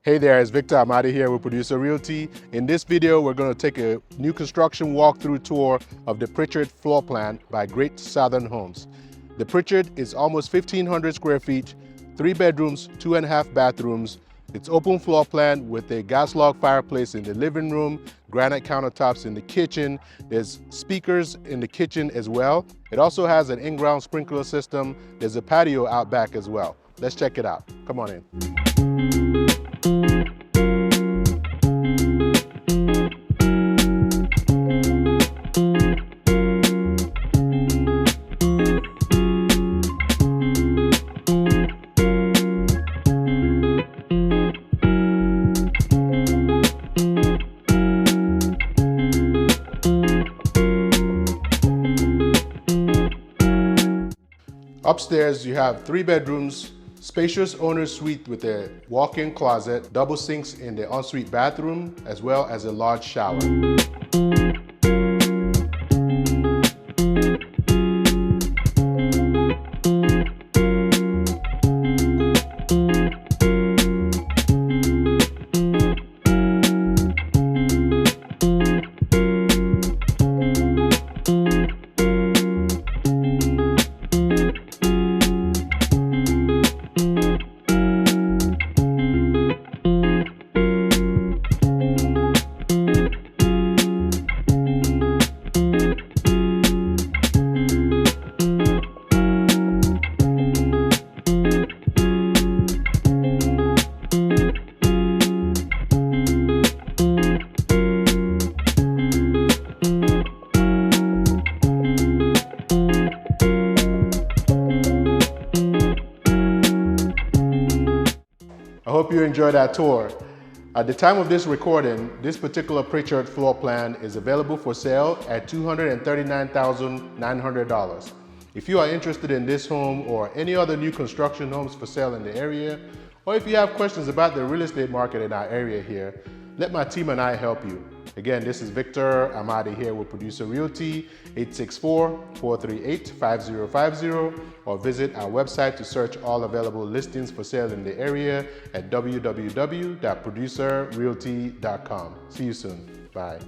Hey there, it's Victor Amadi here with Producer Realty. In this video, we're going to take a new construction walkthrough tour of the Pritchard floor plan by Great Southern Homes. The Pritchard is almost 1,500 square feet, 3 bedrooms, 2.5 bathrooms. It's open floor plan with a gas log fireplace in the living room, granite countertops in the kitchen. There's speakers in the kitchen as well. It also has an in-ground sprinkler system. There's a patio out back as well. Let's check it out. Come on in. Upstairs, you have 3 bedrooms, spacious owner's suite with a walk-in closet, double sinks in the ensuite bathroom, as well as a large shower. I hope you enjoyed that tour. At the time of this recording, this particular Pritchard floor plan is available for sale at $239,900. If you are interested in this home or any other new construction homes for sale in the area, or if you have questions about the real estate market in our area here, let my team and I help you. Again, this is Victor Amadi here with Producer Realty, 864-438-5050, or visit our website to search all available listings for sale in the area at www.producerrealty.com. See you soon. Bye.